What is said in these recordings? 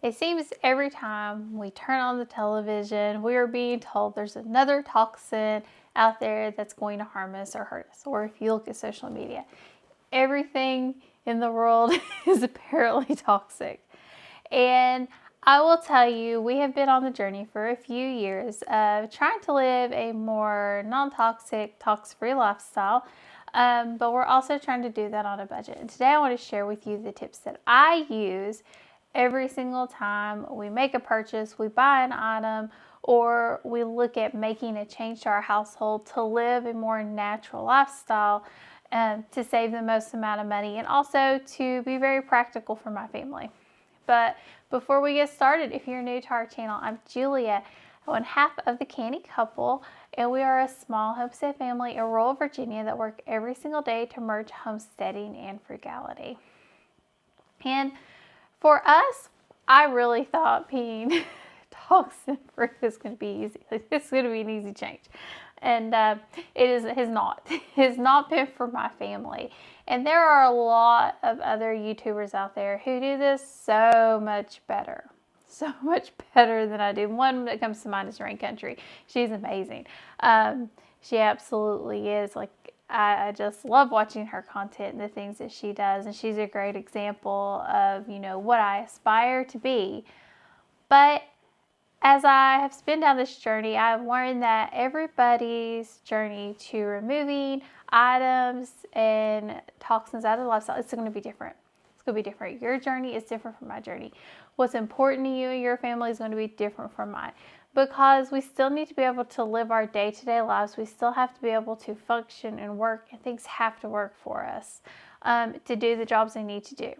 It seems every time we turn on the television, we are being told there's another toxin out there that's going to harm us or hurt us. Or if you look at social media, everything in the world is apparently toxic. And I will tell you, we have been on the journey for a few years of trying to live a more non-toxic, toxic-free lifestyle. But we're also trying to do that on a budget. And today I want to share with you the tips that I use every single time we make a purchase, we buy an item, or we look at making a change to our household to live a more natural lifestyle, to save the most amount of money, and also to be very practical for my family. But before we get started, if you're new to our channel, I'm Julia, one half of the Canny Couple, and we are a small homestead family in rural Virginia that work every single day to merge homesteading and frugality. And for us, I really thought being toxin-free is going to be easy. It's going to be an easy change. And it has not. It has not been for my family. And there are a lot of other YouTubers out there who do this so much better. So much better than I do. One that comes to mind is Rain Country. She's amazing. She absolutely is. Like, I just love watching her content and the things that she does. And she's a great example of, what I aspire to be. But as I have been down this journey, I've learned that everybody's journey to removing items and toxins out of the lifestyle is going to be different. It's going to be different. Your journey is different from my journey. What's important to you and your family is going to be different from mine, because we still need to be able to live our day-to-day lives. We still have to be able to function and work, and things have to work for us to do the jobs they need to do.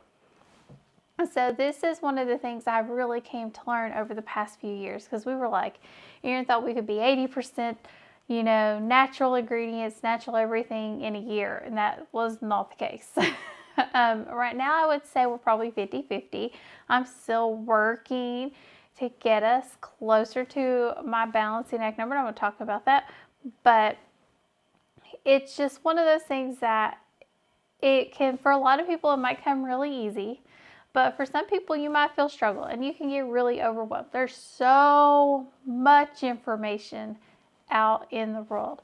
So this is one of the things I really came to learn over the past few years, because we were like, Aaron thought we could be 80%, natural ingredients, natural everything in a year, and that was not the case. Right now I would say we're probably 50-50. I'm still working to get us closer to my balancing act number. I'm going to talk about that, but it's just one of those things that it can, for a lot of people, it might come really easy. But for some people, you might feel struggle and you can get really overwhelmed. There's so much information out in the world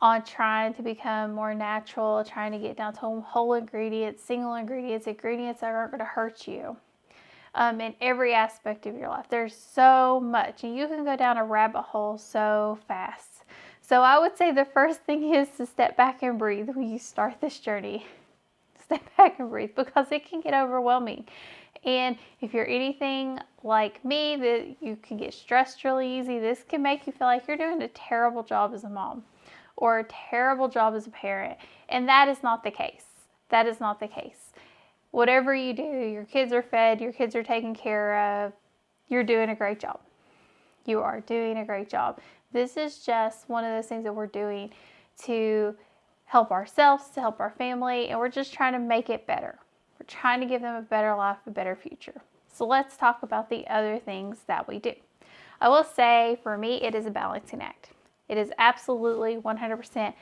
on trying to become more natural, trying to get down to whole ingredients, single ingredients, ingredients that aren't going to hurt you in every aspect of your life. There's so much, and you can go down a rabbit hole so fast. So I would say the first thing is to step back and breathe when you start this journey. Step back and breathe, because it can get overwhelming. And if you're anything like me, that you can get stressed really easy, this can make you feel like you're doing a terrible job as a mom or a terrible job as a parent. And that is not the case. That is not the case. Whatever you do, your kids are fed, your kids are taken care of, you're doing a great job. You are doing a great job. This is just one of those things that we're doing to help ourselves, to help our family, and we're just trying to make it better. We're trying to give them a better life, a better future. So let's talk about the other things that we do. I will say, for me, it is a balancing act. It is absolutely 100%.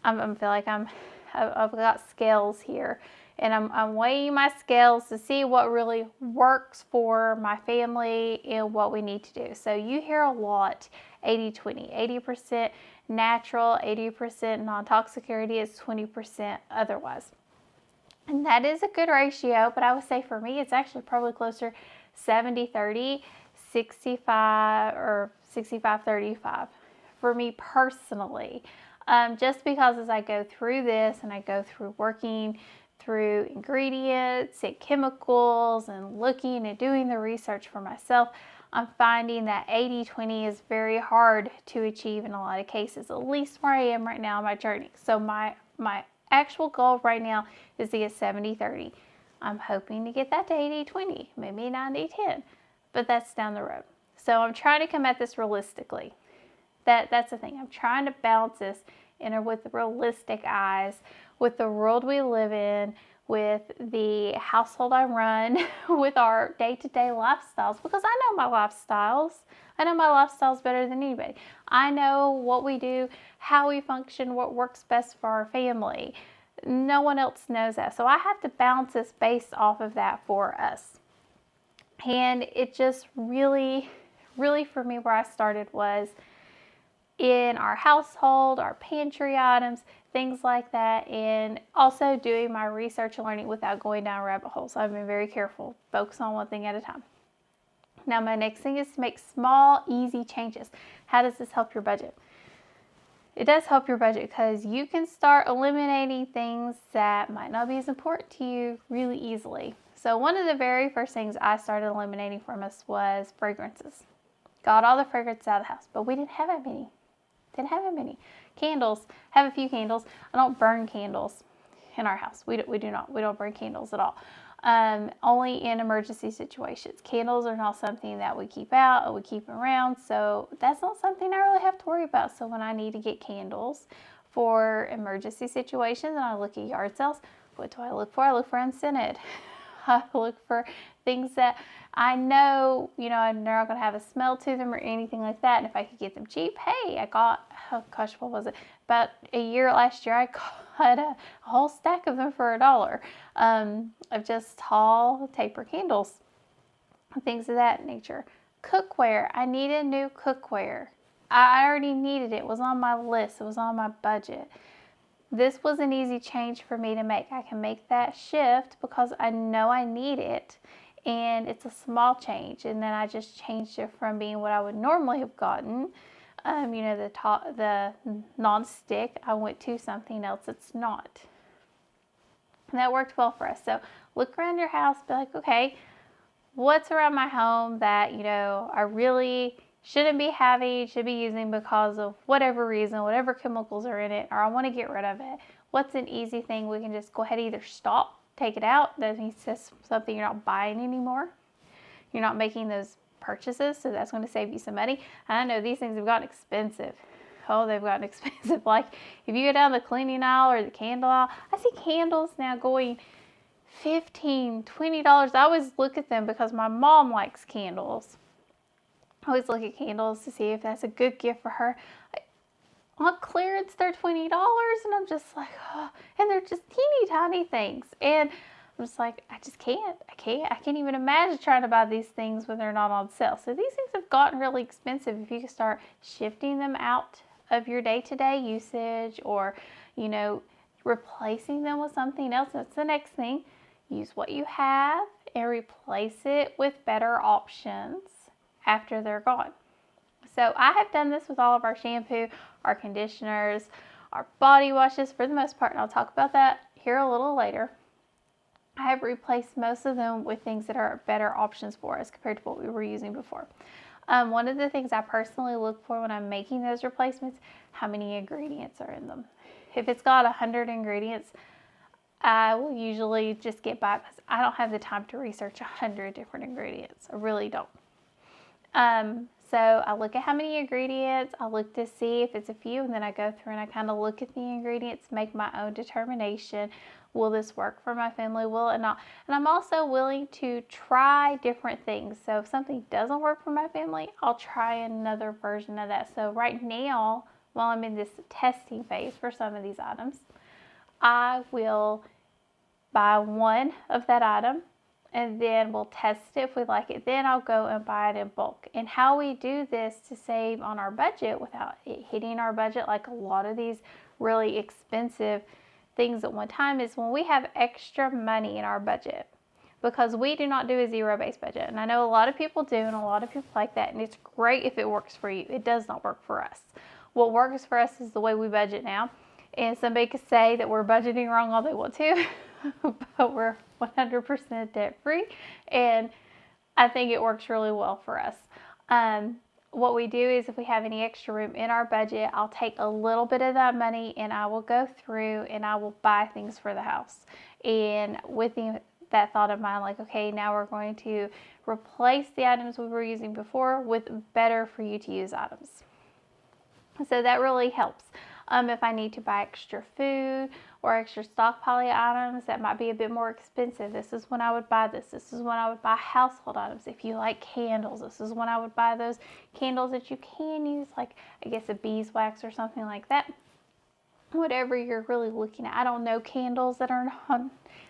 I feel like I've got scales here, and I'm weighing my scales to see what really works for my family and what we need to do. So you hear a lot 80-20, 80% natural, 80% non-toxic ingredients, 20% otherwise. And that is a good ratio, but I would say for me, it's actually probably closer 70-30, 65 or 65-35 for me personally. Just because as I go through this and I go through working through ingredients and chemicals and looking and doing the research for myself, I'm finding that 80-20 is very hard to achieve in a lot of cases, at least where I am right now in my journey. So my actual goal right now is to get 70-30. I'm hoping to get that to 80-20, maybe 90-10, but that's down the road. So I'm trying to come at this realistically. That's the thing. I'm trying to balance this with realistic eyes, with the world we live in, with the household I run, with our day-to-day lifestyles, because I know my lifestyles. I know my lifestyles better than anybody. I know what we do, how we function, what works best for our family. No one else knows that. So I have to balance this based off of that for us. And it just really, really for me, where I started was in our household, our pantry items, things like that, and also doing my research and learning without going down rabbit holes. So I've been very careful, focus on one thing at a time. Now, my next thing is to make small, easy changes. How does this help your budget? It does help your budget because you can start eliminating things that might not be as important to you really easily. So one of the very first things I started eliminating from us was fragrances. Got all the fragrances out of the house, but we didn't have that many. Candles, have a few candles. I don't burn candles in our house. We don't burn candles at all. Only in emergency situations. Candles are not something that we keep out or we keep around, so that's not something I really have to worry about. So when I need to get candles for emergency situations and I look at yard sales, what do I look for? I look for unscented. I look for things that I know, they're not going to have a smell to them or anything like that. And if I could get them cheap, hey, I got, oh gosh, what was it? About last year, I got a whole stack of them for $1 of just tall taper candles, things of that nature. Cookware. I needed new cookware. I already needed it. It was on my list. It was on my budget. This was an easy change for me to make. I can make that shift because I know I need it, and it's a small change. And then I just changed it from being what I would normally have gotten, the non-stick. I went to something else that's not. And that worked well for us. So look around your house, be like, okay, what's around my home that, I really shouldn't be having, should be using because of whatever reason, whatever chemicals are in it, or I want to get rid of it. What's an easy thing we can just go ahead and either stop, take it out, that means it's something you're not buying anymore. You're not making those purchases, so that's going to save you some money. And I know these things have gotten expensive. Oh, they've gotten expensive. Like if you go down the cleaning aisle or the candle aisle, I see candles now going $15, $20. I always look at them because my mom likes candles. I always look at candles to see if that's a good gift for her. On clearance, they're $20, and I'm just like, oh, and they're just teeny tiny things. And I'm just like, I can't even imagine trying to buy these things when they're not on sale. So these things have gotten really expensive. If you can start shifting them out of your day-to-day usage or, replacing them with something else, that's the next thing. Use what you have and replace it with better options after they're gone. So I have done this with all of our shampoo, our conditioners, our body washes for the most part, and I'll talk about that here a little later. I have replaced most of them with things that are better options for us compared to what we were using before. One of the things I personally look for when I'm making those replacements, how many ingredients are in them. If it's got 100 ingredients, I will usually just get by because I don't have the time to research 100 different ingredients. I really don't. So I look at how many ingredients, I look to see if it's a few, and then I go through and I kind of look at the ingredients, make my own determination. Will this work for my family? Will it not? And I'm also willing to try different things. So if something doesn't work for my family, I'll try another version of that. So right now, while I'm in this testing phase for some of these items, I will buy one of that item and then we'll test it. If we like it, then I'll go and buy it in bulk. And how we do this to save on our budget without it hitting our budget like a lot of these really expensive things at one time is when we have extra money in our budget, because we do not do a zero-based budget. And I know a lot of people do, and a lot of people like that, and it's great if it works for you. It does not work for us. What works for us is the way we budget now. And somebody could say that we're budgeting wrong all they want to, but we're 100% debt-free, and I think it works really well for us. What we do is if we have any extra room in our budget, I'll take a little bit of that money and I will go through and I will buy things for the house. And with that thought of mine, like, okay, now we're going to replace the items we were using before with better for you to use items. So that really helps. If I need to buy extra food or extra stockpiling items that might be a bit more expensive, this is when I would buy this. This is when I would buy household items. If you like candles, this is when I would buy those candles that you can use, like I guess a beeswax or something like that. Whatever you're really looking at. I don't know candles that are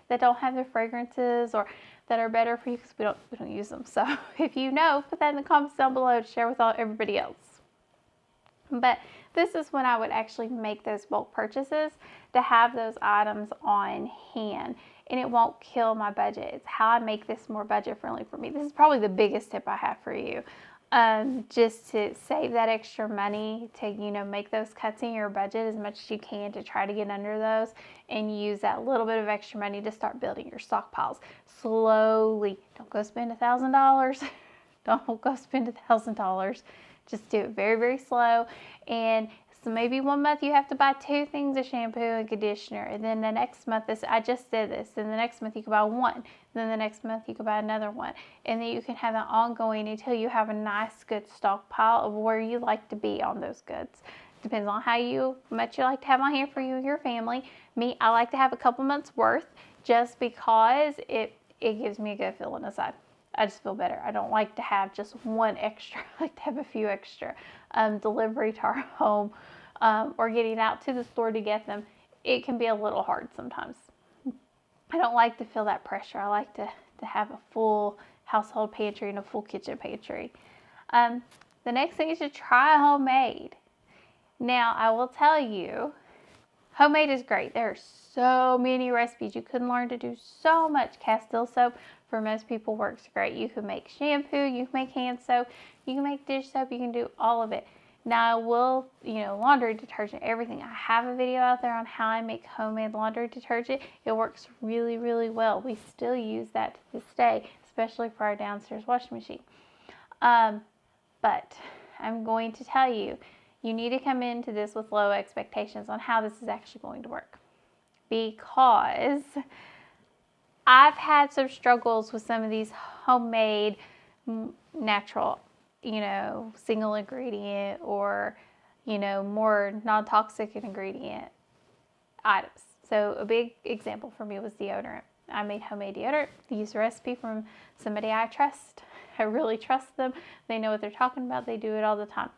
that don't have the fragrances or that are better for you, because we don't use them. So if you know, put that in the comments down below to share with everybody else. But this is when I would actually make those bulk purchases, to have those items on hand, and it won't kill my budget. It's how I make this more budget friendly for me. This is probably the biggest tip I have for you. Just to save that extra money, to, you know, make those cuts in your budget as much as you can, to try to get under those and use that little bit of extra money to start building your stockpiles slowly. Don't go spend $1,000. Don't go spend $1,000. Just do it very, very slow. And so maybe one month you have to buy 2 things of shampoo and conditioner, and then the next month, I just did this, and the next month you can buy 1, and then the next month you can buy another one, and then you can have that ongoing until you have a nice, good stockpile of where you like to be on those goods. Depends on how much you like to have on hand for you and your family. Me, I like to have a couple months worth, just because it gives me a good feeling inside. I just feel better. I don't like to have just one extra. I like to have a few extra. Delivery to our home, or getting out to the store to get them, it can be a little hard sometimes. I don't like to feel that pressure. I like to have a full household pantry and a full kitchen pantry. The next thing is to try homemade. Now, I will tell you, homemade is great. There are so many recipes. You can learn to do so much. Castile soap for most people works great. You can make shampoo, you can make hand soap, you can make dish soap, you can do all of it. Now, I will, laundry detergent, everything. I have a video out there on how I make homemade laundry detergent. It works really, really well. We still use that to this day, especially for our downstairs washing machine. But I'm going to tell you, you need to come into this with low expectations on how this is actually going to work. Because I've had some struggles with some of these homemade, natural, single ingredient or, more non-toxic ingredient items. So a big example for me was deodorant. I made homemade deodorant. Used a recipe from somebody I trust. I really trust them. They know what they're talking about. They do it all the time.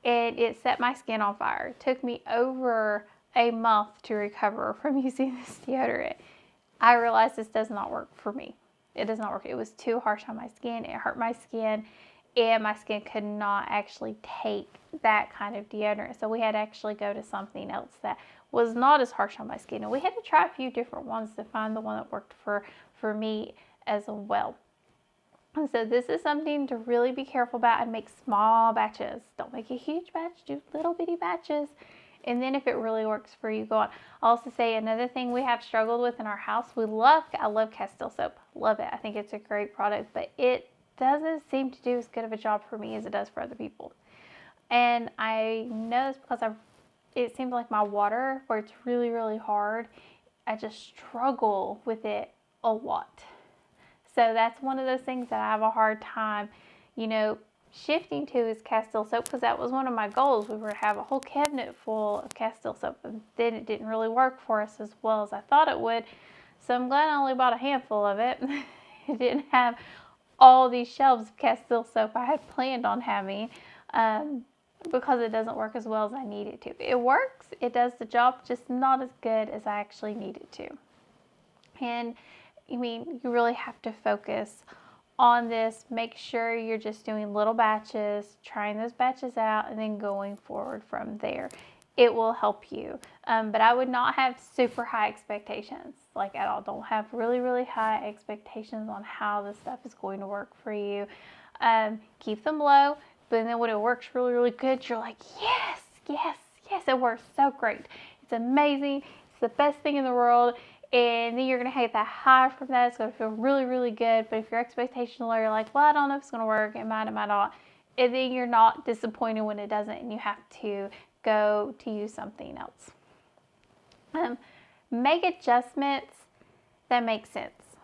And it set my skin on fire. It took me over a month to recover from using this deodorant. I realized this does not work for me. It does not work. It was too harsh on my skin. It hurt my skin, and my skin could not actually take that kind of deodorant. So we had to actually go to something else that was not as harsh on my skin. And we had to try a few different ones to find the one that worked for me as well. And so this is something to really be careful about, and make small batches. Don't make a huge batch, do little bitty batches. And then if it really works for you, go on. I'll also say another thing we have struggled with in our house, I love Castile soap. Love it. I think it's a great product, but it doesn't seem to do as good of a job for me as it does for other people. And I know this because it seems like my water, where it's really, really hard, I just struggle with it a lot. So that's one of those things that I have a hard time, shifting to, is Castile soap, because that was one of my goals. We were to have a whole cabinet full of Castile soap, and then it didn't really work for us as well as I thought it would. So I'm glad I only bought a handful of it. It didn't have all these shelves of Castile soap I had planned on having, because it doesn't work as well as I need it to. It works, it does the job, just not as good as I actually need it to. And you really have to focus on this. Make sure you're just doing little batches, trying those batches out, and then going forward from there. It will help you. But I would not have super high expectations, like at all. Don't have really, really high expectations on how this stuff is going to work for you. Keep them low, but then when it works really, really good, you're like, yes, yes, yes, it works so great. It's amazing. It's the best thing in the world. And then you're going to have that high from that. It's going to feel really, really good. But if your expectations are low, you're like, well, I don't know if it's going to work. It might not. And then you're not disappointed when it doesn't, and you have to go to use something else. Make adjustments that make sense.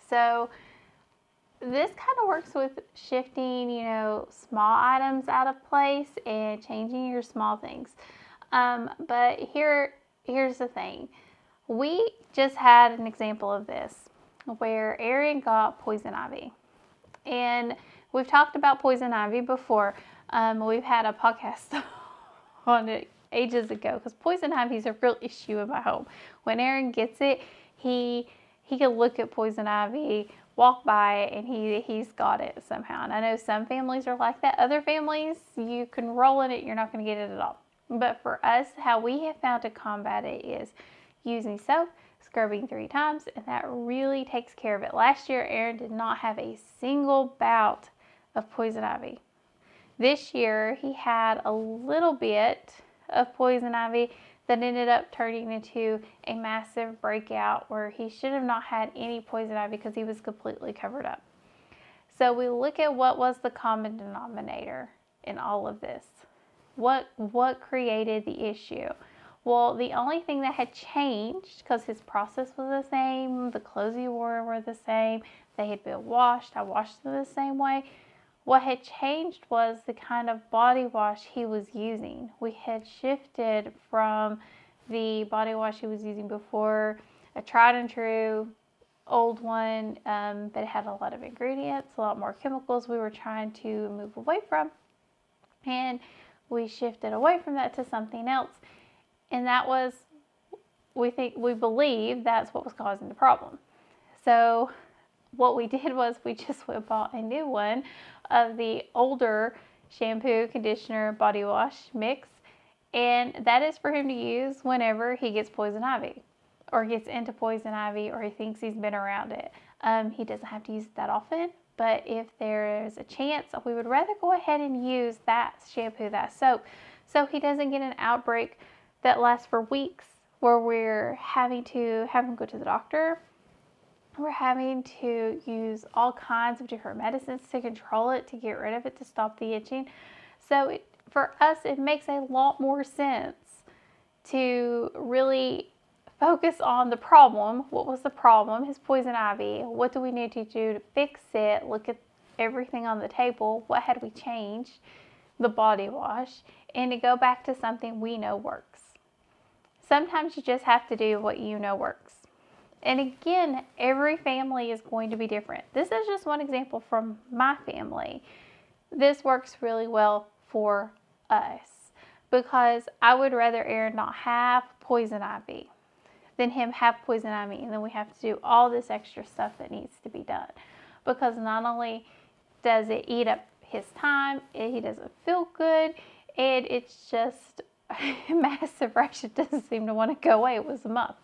So this kind of works with shifting, small items out of place and changing your small things. But here's the thing. We just had an example of this where Aaron got poison ivy. And we've talked about poison ivy before. We've had a podcast on it ages ago, because poison ivy is a real issue in my home. When Aaron gets it, he can look at poison ivy, walk by it, and he's got it somehow. And I know some families are like that. Other families, you can roll in it, you're not going to get it at all. But for us, how we have found to combat it is using soap, scrubbing 3 times, and that really takes care of it. Last year, Aaron did not have a single bout of poison ivy. This year, he had a little bit of poison ivy that ended up turning into a massive breakout where he should have not had any poison ivy because he was completely covered up. So we look at what was the common denominator in all of this. What created the issue? Well, the only thing that had changed, because his process was the same, the clothes he wore were the same, they had been washed, I washed them the same way. What had changed was the kind of body wash he was using. We had shifted from the body wash he was using before, a tried and true old one, but it had a lot of ingredients, a lot more chemicals we were trying to move away from. And we shifted away from that to something else. And that was, we believe that's what was causing the problem. So what we did was we just went and bought a new one of the older shampoo, conditioner, body wash mix. And that is for him to use whenever he gets poison ivy or gets into poison ivy or he thinks he's been around it. He doesn't have to use it that often, but if there's a chance, we would rather go ahead and use that shampoo, that soap, so he doesn't get an outbreak that lasts for weeks where we're having to have him go to the doctor. We're having to use all kinds of different medicines to control it, to get rid of it, to stop the itching. So for us, it makes a lot more sense to really focus on the problem. What was the problem? His poison ivy. What do we need to do to fix it? Look at everything on the table. What had we changed? The body wash. And to go back to something we know works. Sometimes you just have to do what you know works. And again, every family is going to be different. This is just one example from my family. This works really well for us because I would rather Aaron not have poison ivy than him have poison ivy, and then we have to do all this extra stuff that needs to be done. Because not only does it eat up his time, he doesn't feel good, and it's just a massive rash. It doesn't seem to want to go away. It was a month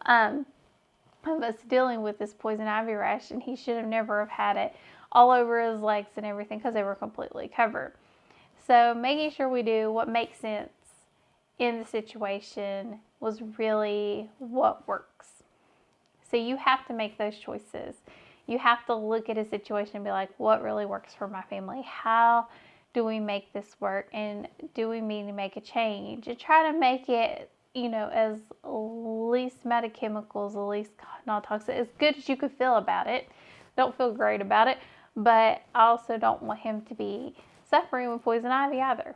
of us dealing with this poison ivy rash, and he should have never have had it all over his legs and everything because they were completely covered. So making sure we do what makes sense in the situation was really what works. So you have to make those choices. You have to look at a situation and be like, what really works for my family? How do we make this work? And do we need to make a change? And try to make it, as least amount of chemicals, the least non-toxic, as good as you could feel about it. Don't feel great about it, but I also don't want him to be suffering with poison ivy either.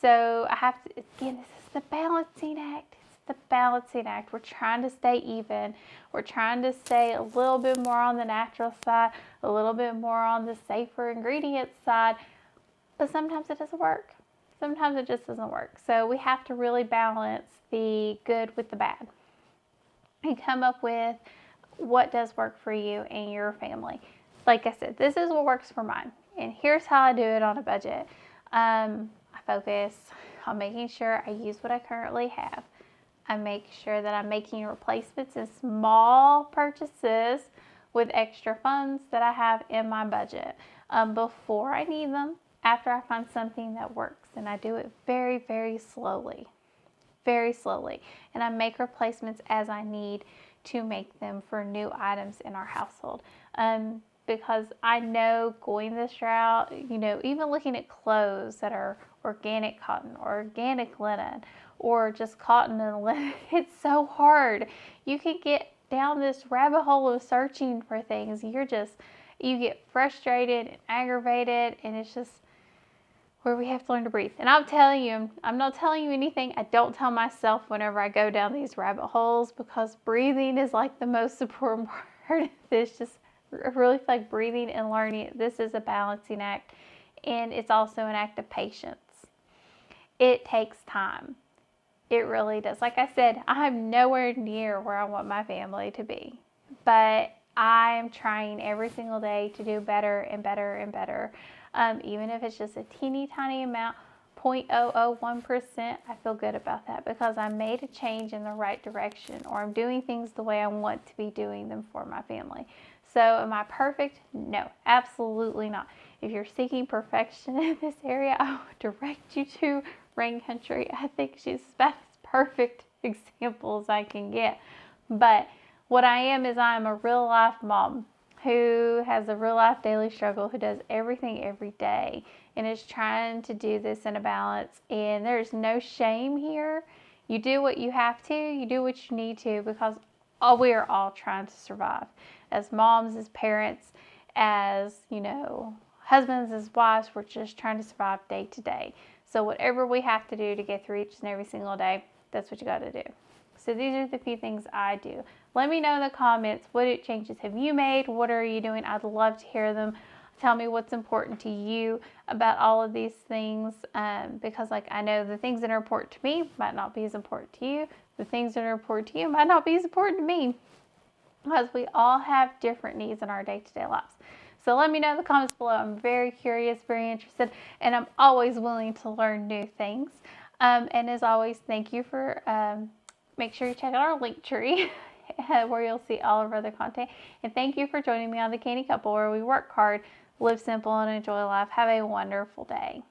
So I have to, again, this is the balancing act. It's the balancing act. We're trying to stay even. We're trying to stay a little bit more on the natural side, a little bit more on the safer ingredients side, but sometimes it doesn't work. Sometimes it just doesn't work. So we have to really balance the good with the bad and come up with what does work for you and your family. Like I said, this is what works for mine. And here's how I do it on a budget. I focus on making sure I use what I currently have. I make sure that I'm making replacements and small purchases with extra funds that I have in my budget before I need them, after I find something that works. And I do it very, very slowly. Very slowly. And I make replacements as I need to make them for new items in our household. Because I know going this route, even looking at clothes that are organic cotton or organic linen or just cotton and linen, it's so hard. You can get down this rabbit hole of searching for things. You get frustrated and aggravated, and it's just where we have to learn to breathe. And I'm telling you, I'm not telling you anything I don't tell myself whenever I go down these rabbit holes, because breathing is like the most important part of this. Just I really feel like breathing and learning. This is a balancing act, and it's also an act of patience. It takes time. It really does. Like I said, I'm nowhere near where I want my family to be, but I am trying every single day to do better and better and better. Even if it's just a teeny tiny amount, 0.001%, I feel good about that because I made a change in the right direction, or I'm doing things the way I want to be doing them for my family. So am I perfect? No, absolutely not. If you're seeking perfection in this area, I would direct you to Rain Country. I think she's about as perfect example as I can get. But what I am is I'm a real life mom who has a real life daily struggle, who does everything every day and is trying to do this in a balance. And there's no shame here. You do what you have to, you do what you need to, because we are all trying to survive. As moms, as parents, as, husbands, as wives, we're just trying to survive day to day. So whatever we have to do to get through each and every single day, that's what you got to do. So these are the few things I do. Let me know in the comments, what changes have you made? What are you doing? I'd love to hear them. Tell me what's important to you about all of these things, because I know the things that are important to me might not be as important to you. The things that are important to you might not be as important to me, because we all have different needs in our day-to-day lives. So let me know in the comments below. I'm very curious, very interested, and I'm always willing to learn new things. And as always, thank you for, make sure you check out our link tree where you'll see all of our other content. And thank you for joining me on the Canny Couple, where we work hard, live simple, and enjoy life. Have a wonderful day.